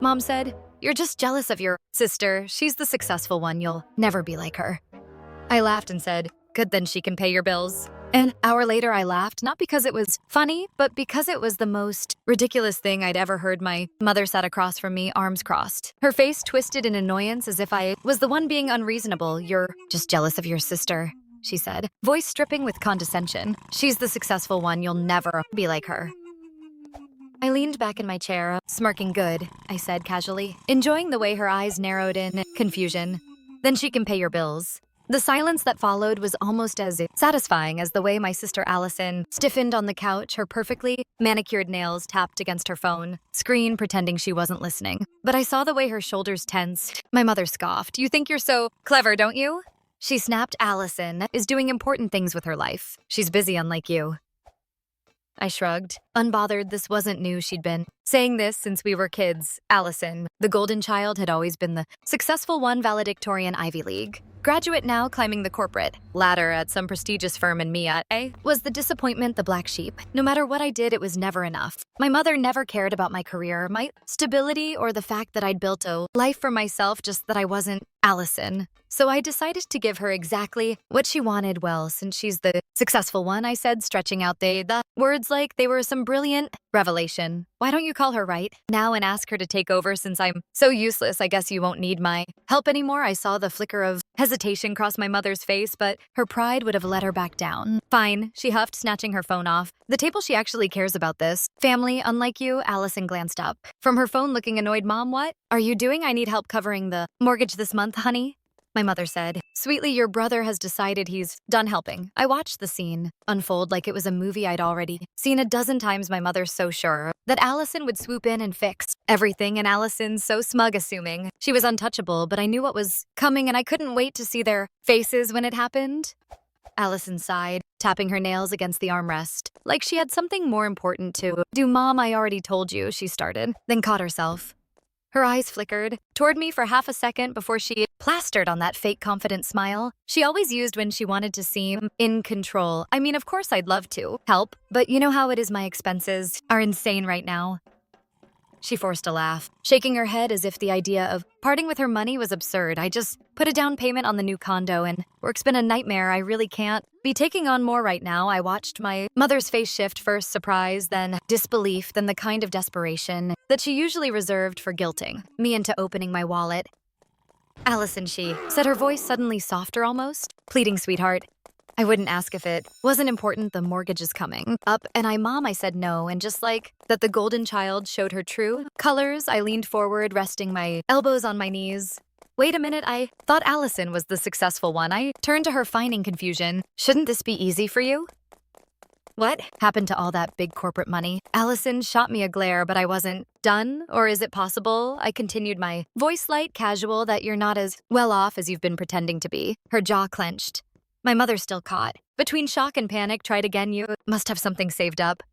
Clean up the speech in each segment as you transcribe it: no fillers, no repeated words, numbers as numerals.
Mom said, "You're just jealous of your sister. She's the successful one. You'll never be like her." I laughed and said, "Good, then she can pay your bills." An hour later, I laughed, not because it was funny, but because it was the most ridiculous thing I'd ever heard. My mother sat across from me, arms crossed. Her face twisted in annoyance as if I was the one being unreasonable. "You're just jealous of your sister," she said, voice stripping with condescension. "She's the successful one. You'll never be like her." I leaned back in my chair, smirking. "Good," I said casually, enjoying the way her eyes narrowed in confusion. "Then she can pay your bills." The silence that followed was almost as satisfying as the way my sister Allison stiffened on the couch, her perfectly manicured nails tapped against her phone screen, pretending she wasn't listening. But I saw the way her shoulders tensed. My mother scoffed. "You think you're so clever, don't you?" She snapped. "Allison is doing important things with her life. She's busy, unlike you." I shrugged. Unbothered, this wasn't new. She'd been saying this since we were kids. Allison, the golden child, had always been the successful one, valedictorian Ivy League graduate, now climbing the corporate ladder at some prestigious firm, and me was the disappointment, the black sheep. No matter what I did, it was never enough. My mother never cared about my career, my stability, or the fact that I'd built a life for myself, just that I wasn't Allison. So I decided to give her exactly what she wanted. "Well, since she's the successful one," I said, stretching out the words like they were some brilliant revelation. "Why don't you call her right now and ask her to take over? Since I'm so useless, I guess you won't need my help anymore." I saw the flicker of hesitation cross my mother's face, but her pride would have let her back down. "Fine," she huffed, snatching her phone off the table. "She actually cares about this family, unlike you." Allison glanced up from her phone, looking annoyed. "Mom, what are you doing?" "I need help covering the mortgage this month, honey," my mother said sweetly. "Your brother has decided he's done helping." I watched the scene unfold like it was a movie I'd already seen a dozen times. My mother's so sure that Allison would swoop in and fix everything, and Allison's so smug, assuming she was untouchable. But I knew what was coming, and I couldn't wait to see their faces when it happened. Allison sighed, tapping her nails against the armrest, like she had something more important to do. "Mom, I already told you," she started, then caught herself. Her eyes flickered toward me for half a second before she plastered on that fake confident smile she always used when she wanted to seem in control. "I mean, of course I'd love to help, but you know how it is. My expenses are insane right now." She forced a laugh, shaking her head as if the idea of parting with her money was absurd. "I just put a down payment on the new condo, and work's been a nightmare. I really can't be taking on more right now." I watched my mother's face shift, first surprise, then disbelief, then the kind of desperation that she usually reserved for guilting me into opening my wallet. "Allison," she said, her voice suddenly softer, almost pleading. "Sweetheart, I wouldn't ask if it wasn't important. The mortgage is coming up, and Mom," I said no, and just like that, the golden child showed her true colors. I leaned forward, resting my elbows on my knees. "Wait a minute, I thought Allison was the successful one." I turned to her, feigning confusion. "Shouldn't this be easy for you? What happened to all that big corporate money?" Allison shot me a glare, but I wasn't done. "Or is it possible," I continued, my voice light, casual, "that you're not as well off as you've been pretending to be?" Her jaw clenched. My mother, still caught between shock and panic, tried again. "You must have something saved up.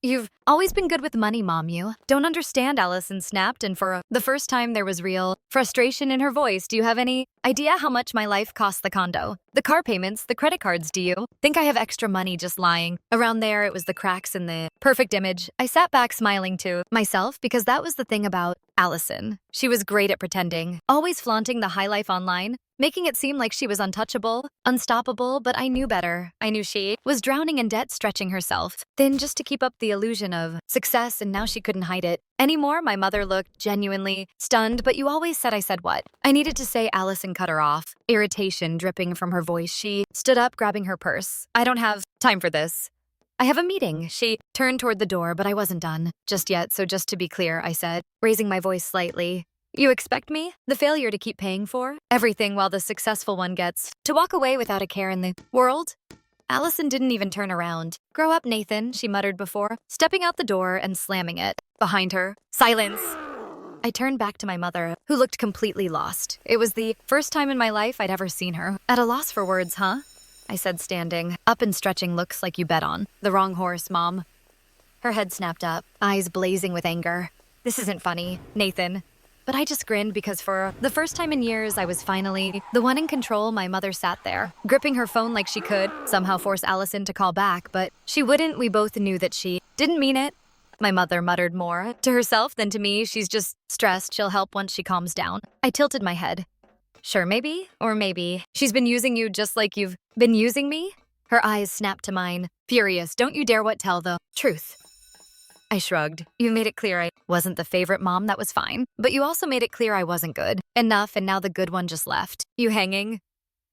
You've always been good with money, Mom. You don't understand," Allison snapped, and for the first time there was real frustration in her voice. "Do you have any idea how much my life costs? The condo, the car payments, the credit cards. Do you think I have extra money just lying around there?" It was the cracks in the perfect image. I sat back, smiling to myself, because that was the thing about Allison. She was great at pretending, always flaunting the high life online, making it seem like she was untouchable, unstoppable. But I knew better. I knew she was drowning in debt, stretching herself thin just to keep up the illusion of success, and now she couldn't hide it anymore. My mother looked genuinely stunned. "But you always said." I said what I needed to say. Allison cut her off, irritation dripping from her voice. She stood up, grabbing her purse. "I don't have time for this. I have a meeting." She turned toward the door, but I wasn't done just yet. "So just to be clear," I said, raising my voice slightly, "you expect me, the failure, to keep paying for everything while the successful one gets to walk away without a care in the world?" Allison didn't even turn around. "Grow up, Nathan," she muttered before stepping out the door and slamming it behind her. "Silence." I turned back to my mother, who looked completely lost. It was the first time in my life I'd ever seen her at a loss for words. "Huh?" I said, standing up and stretching. "Looks like you bet on the wrong horse, Mom." Her head snapped up, eyes blazing with anger. "This isn't funny, Nathan." But I just grinned, because for the first time in years, I was finally the one in control. My mother sat there, gripping her phone like she could somehow force Allison to call back, but she wouldn't. We both knew that she didn't mean it. My mother muttered more. To herself than to me, she's just stressed. She'll help once she calms down. I tilted my head. Sure, maybe, or maybe. She's been using you just like you've been using me? Her eyes snapped to mine. Furious. Don't you dare tell the truth. I shrugged. You made it clear I wasn't the favorite mom, that was fine. But you also made it clear I wasn't good. Enough, and now the good one just left. You hanging?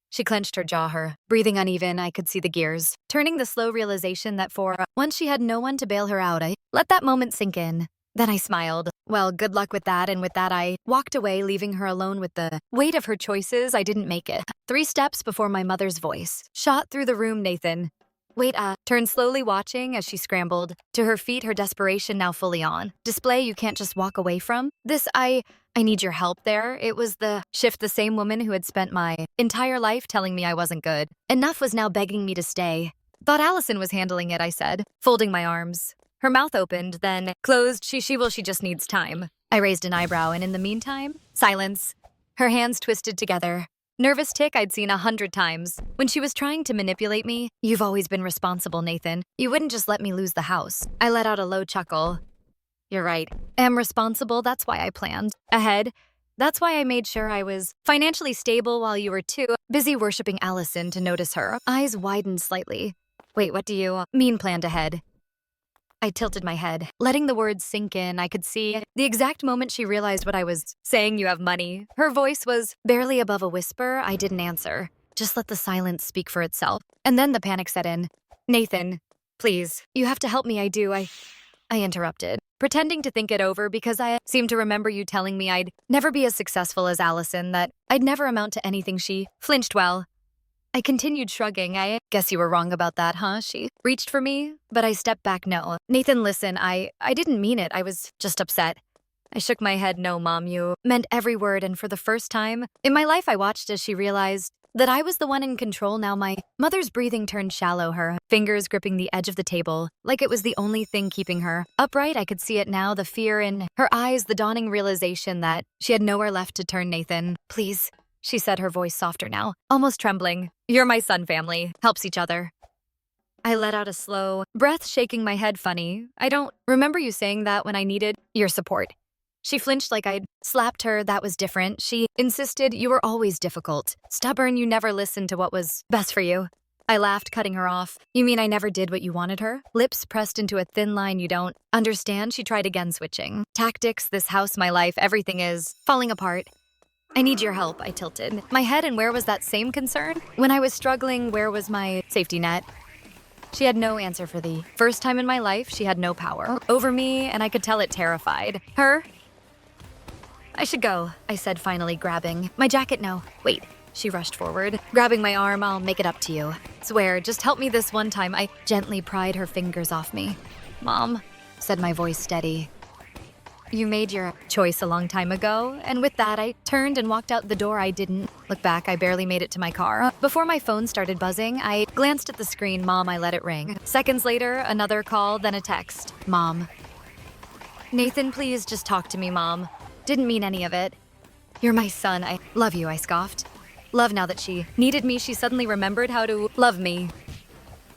She clenched her jaw, breathing uneven. I could see the gears. Turning the slow realization that for once she had no one to bail her out, I let that moment sink in. Then I smiled. Well, good luck with that, and with that I walked away, leaving her alone with the weight of her choices. I didn't make it. 3 steps before my mother's voice shot through the room. Nathan. Wait, turned slowly, watching as she scrambled to her feet, her desperation now fully on display. You can't just walk away from this. I need your help there. It was the shift, the same woman who had spent my entire life telling me I wasn't good. Enough was now begging me to stay. Thought Allison was handling it, I said, folding my arms. Her mouth opened, then closed. She just needs time. I raised an eyebrow, and in the meantime, silence. Her hands twisted together. Nervous tick I'd seen 100 times. When she was trying to manipulate me, you've always been responsible, Nathan. You wouldn't just let me lose the house. I let out a low chuckle. You're right. Am responsible, that's why I planned ahead. That's why I made sure I was financially stable while you were too busy worshiping Allison to notice her. Eyes widened slightly. Wait, what do you mean planned ahead? I tilted my head, letting the words sink in. I could see the exact moment she realized what I was saying. You have money. Her voice was barely above a whisper. I didn't answer. Just let the silence speak for itself. And then the panic set in. Nathan, please, you have to help me. I do. I interrupted, pretending to think it over because I seemed to remember you telling me I'd never be as successful as Allison, that I'd never amount to anything. She flinched. Well, I continued shrugging. I guess you were wrong about that, huh? She reached for me, but I stepped back. No. Nathan, listen, I didn't mean it. I was just upset. I shook my head. No, Mom, you meant every word, and for the first time in my life I watched as she realized that I was the one in control now. My mother's breathing turned shallow, her fingers gripping the edge of the table, like it was the only thing keeping her upright. I could see it now, the fear in her eyes, the dawning realization that she had nowhere left to turn. Nathan, please, she said, her voice softer now, almost trembling. You're my son, family. Helps each other. I let out a slow breath, shaking my head. Funny, I don't remember you saying that when I needed your support. She flinched like I'd slapped her. That was different. She insisted. You were always difficult. Stubborn. You never listened to what was best for you. I laughed, cutting her off. You mean I never did what you wanted her? Lips pressed into a thin line. You don't understand. She tried again, switching tactics. This house, my life, everything is falling apart. I need your help. I tilted my head. And where was that same concern? When I was struggling, where was my safety net? She had no answer. For the first time in my life, she had no power over me, and I could tell it terrified her. I should go, I said, finally grabbing my jacket. No, wait. She rushed forward, grabbing my arm. I'll make it up to you. Swear, just help me this one time. I gently pried her fingers off me. Mom, said my voice steady. You made your choice a long time ago, and with that, I turned and walked out the door. I didn't look back. I barely made it to my car. Before my phone started buzzing, I glanced at the screen. Mom, I let it ring. Seconds later, another call, then a text. Mom. Nathan, please just talk to me, Mom. Didn't mean any of it. You're my son. I love you, I scoffed. Love. Now that she needed me, she suddenly remembered how to love me.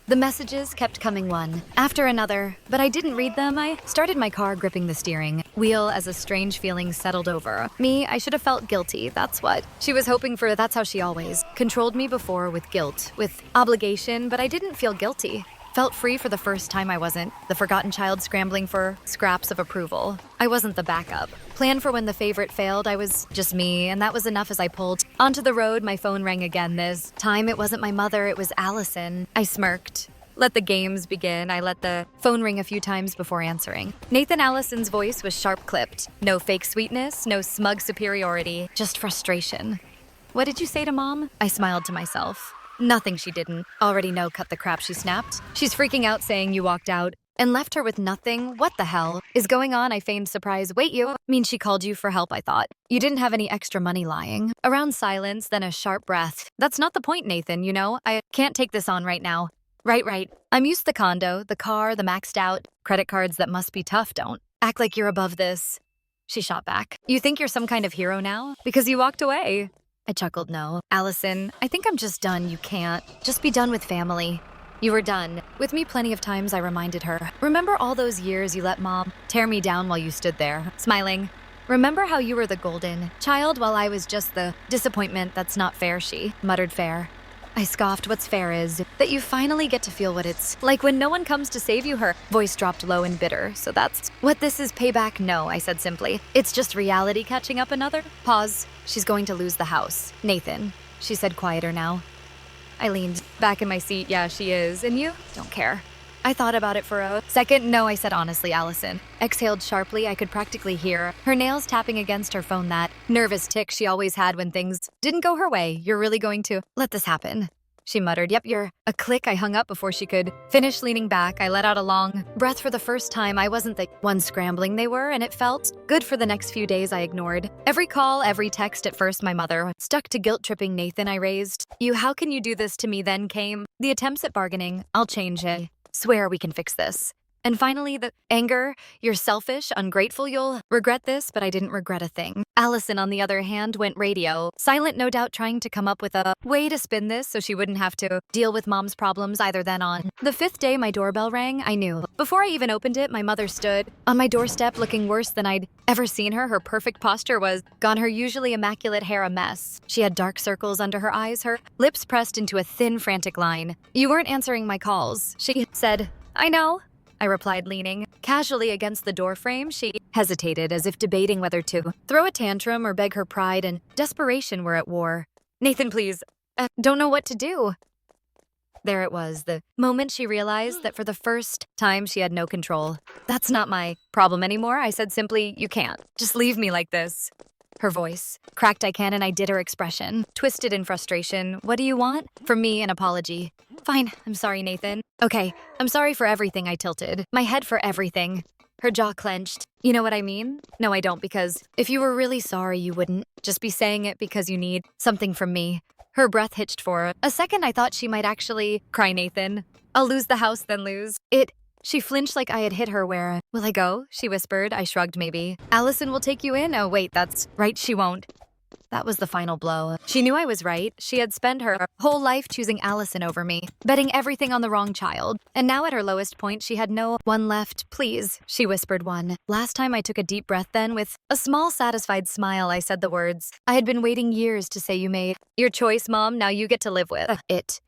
The messages kept coming one after another, but I didn't read them. I started my car, gripping the steering wheel as a strange feeling settled over me. I should have felt guilty. That's what she was hoping for. That's how she always controlled me before, with guilt, with obligation, but I didn't feel guilty. Felt free for the first time. I wasn't the forgotten child scrambling for scraps of approval. I wasn't the backup plan for when the favorite failed. I was just me, and that was enough. As I pulled onto the road, my phone rang again. This time it wasn't my mother, it was Allison. I smirked. Let the games begin. I let the phone ring a few times before answering. Nathan. Allison's voice was sharp-clipped. No fake sweetness, no smug superiority, just frustration. What did you say to Mom? I smiled to myself. Nothing. She didn't already know. Cut the crap, she snapped. She's freaking out, saying you walked out and left her with nothing. What the hell is going on? I feigned surprise. Wait, you mean she called you for help? I thought you didn't have any extra money lying around. Silence, then a sharp breath. That's not the point, Nathan. You know, I can't take this on right now. Right. I'm used to the condo, the car, the maxed out credit cards. That must be tough. Don't act like you're above this. She shot back. You think you're some kind of hero now? Because you walked away. I chuckled. No, Allison, I think I'm just done. You can't just be done with family. You were done. With me plenty of times, I reminded her. Remember all those years you let Mom tear me down while you stood there, smiling? Remember how you were the golden child while I was just the disappointment that's not fair, she muttered. Fair. I scoffed. What's fair is that you finally get to feel what it's like when no one comes to save you. Her voice dropped low and bitter. So that's what this is, payback? No, I said simply. It's just reality catching up. Another pause. She's going to lose the house. Nathan, she said, quieter now. I leaned back in my seat. Yeah, she is. And you? Don't care. I thought about it for a second. No, I said honestly, Allison. Exhaled sharply. I could practically hear her nails tapping against her phone, that nervous tick she always had when things didn't go her way. You're really going to let this happen? She muttered. Yep, you're a click. I hung up before she could finish. Leaning back, I let out a long breath. For the first time, I wasn't the one scrambling. They were, and it felt good. For the next few days, I ignored every call, every text. At first, my mother stuck to guilt-tripping Nathan. I raised you. How can you do this to me? Then came the attempts at bargaining. I'll change it. Swear we can fix this. And finally, the anger. You're selfish, ungrateful. You'll regret this, but I didn't regret a thing. Allison, on the other hand, went radio. Silent, no doubt, trying to come up with a way to spin this so she wouldn't have to deal with Mom's problems either. Then on the fifth day, my doorbell rang. I knew. Before I even opened it, my mother stood on my doorstep looking worse than I'd ever seen her. Her perfect posture was gone, her usually immaculate hair a mess. She had dark circles under her eyes, her lips pressed into a thin, frantic line. You weren't answering my calls, she said. I know, I replied, leaning casually against the doorframe. She hesitated, as if debating whether to throw a tantrum or beg. Her pride and desperation were at war. Nathan, please, don't know what to do. There it was, the moment she realized that for the first time she had no control. That's not my problem anymore, I said simply. You can't just leave me like this. Her voice cracked. I can, and I did. Her expression twisted in frustration. What do you want? From me, an apology. Fine, I'm sorry, Nathan. Okay, I'm sorry for everything. I tilted my head. For everything. Her jaw clenched. You know what I mean? No, I don't, because if you were really sorry, you wouldn't just be saying it because you need something from me. Her breath hitched for a second. I thought she might actually cry. Nathan, I'll lose the house, then lose it. She flinched like I had hit her. Where will I go? She whispered. I shrugged. Maybe Allison will take you in. Oh, wait, that's right. She won't. That was the final blow. She knew I was right. She had spent her whole life choosing Allison over me, betting everything on the wrong child. And now at her lowest point, she had no one left. Please, she whispered one last time. I took a deep breath. Then, with a small, satisfied smile, I said the words I had been waiting years to say. You made your choice, Mom. Now you get to live with it.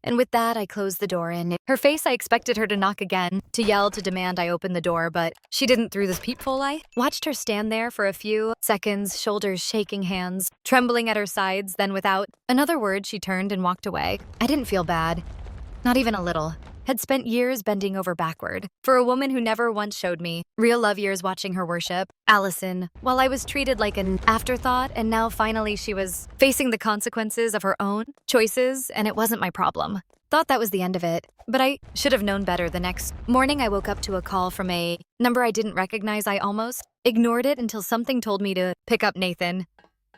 And with that, I closed the door in her face. I expected her to knock again, to yell, to demand I open the door, but she didn't. Through this peephole, I watched her stand there for a few seconds, shoulders shaking, hands trembling at her sides. Then, without another word, she turned and walked away. I didn't feel bad, not even a little. Had spent years bending over backward for a woman who never once showed me real love. Years watching her worship Allison while I was treated like an afterthought, and now finally she was facing the consequences of her own choices, and it wasn't my problem. Thought that was the end of it, but I should have known better. The next morning, I woke up to a call from a number I didn't recognize. I almost ignored it until something told me to pick up. Nathan.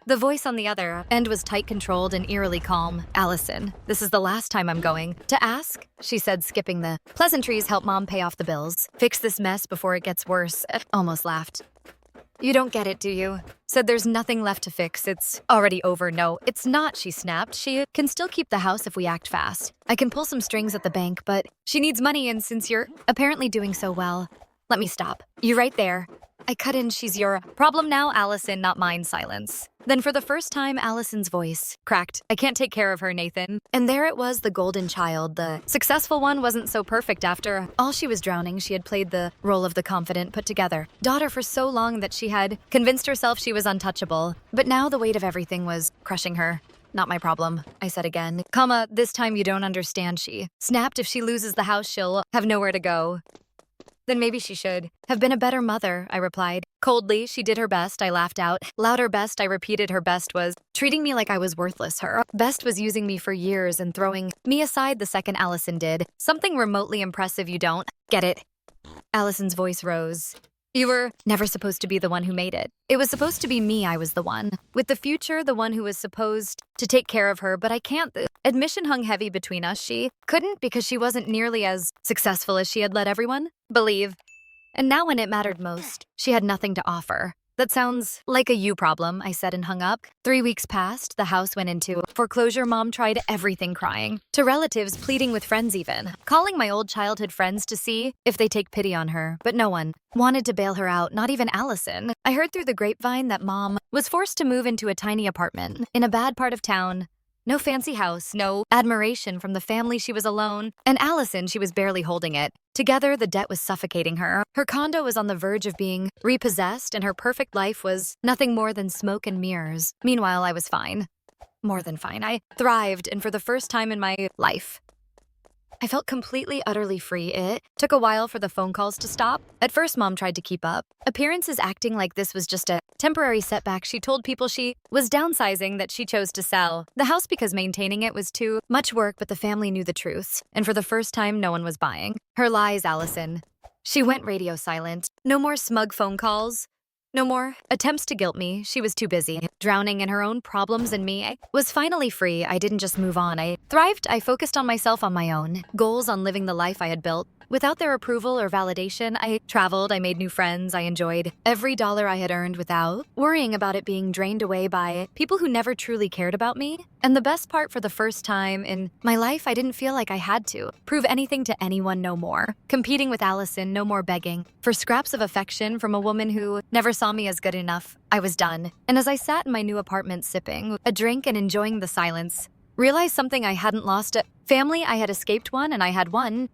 The voice on the other end was tight, controlled, and eerily calm. Allison, this is the last time I'm going to ask, she said, skipping the pleasantries. Help Mom pay off the bills. Fix this mess before it gets worse. Almost laughed. You don't get it, do you? Said there's nothing left to fix. It's already over. No, it's not, she snapped. She can still keep the house if we act fast. I can pull some strings at the bank, but she needs money, and since you're apparently doing so well, let me stop. You right there. I cut in. She's your problem now, Allison, not mine. Silence. Then for the first time, Allison's voice cracked. I can't take care of her, Nathan. And there it was, the golden child. The successful one wasn't so perfect. After all, she was drowning. She had played the role of the confident, put together daughter for so long that she had convinced herself she was untouchable. But now the weight of everything was crushing her. Not my problem, I said again. Comma, this time you don't understand, she snapped. If she loses the house, she'll have nowhere to go. Then maybe she should have been a better mother, I replied. Coldly, she did her best. I laughed out. Louder best, I repeated. Her best was treating me like I was worthless. Her best was using me for years and throwing me aside the second Allison did something remotely impressive. You don't get it. Allison's voice rose. You were never supposed to be the one who made it. It was supposed to be me. I was the one with the future, the one who was supposed to take care of her, but I can't. The admission hung heavy between us. She couldn't because she wasn't nearly as successful as she had let everyone believe. And now when it mattered most, she had nothing to offer. That sounds like a you problem, I said and hung up. 3 weeks passed, the house went into foreclosure. Mom tried everything, crying to relatives, pleading with friends even, calling my old childhood friends to see if they take pity on her, but no one wanted to bail her out, not even Allison. I heard through the grapevine that Mom was forced to move into a tiny apartment in a bad part of town. No fancy house, no admiration from the family. She was alone. And Allison, she was barely holding it. Together, the debt was suffocating her. Her condo was on the verge of being repossessed, and her perfect life was nothing more than smoke and mirrors. Meanwhile, I was fine. More than fine. I thrived, and for the first time in my life, I felt completely, utterly free. It took a while for the phone calls to stop. At first, Mom tried to keep up. Appearances acting like this was just a temporary setback. She told people she was downsizing, that she chose to sell the house because maintaining it was too much work, but the family knew the truth. And for the first time, no one was buying her lies, Allison. She went radio silent. No more smug phone calls. No more attempts to guilt me. She was too busy, drowning in her own problems, and me. I was finally free. I didn't just move on. I thrived. I focused on myself, on my own goals, on living the life I had built. Without their approval or validation, I traveled, I made new friends, I enjoyed every dollar I had earned without worrying about it being drained away by people who never truly cared about me. And the best part, for the first time in my life, I didn't feel like I had to prove anything to anyone no more. Competing with Allison, no more begging for scraps of affection from a woman who never saw me as good enough. I was done. And as I sat in my new apartment sipping a drink and enjoying the silence, realized something I hadn't lost. A family, I had escaped one, and I had one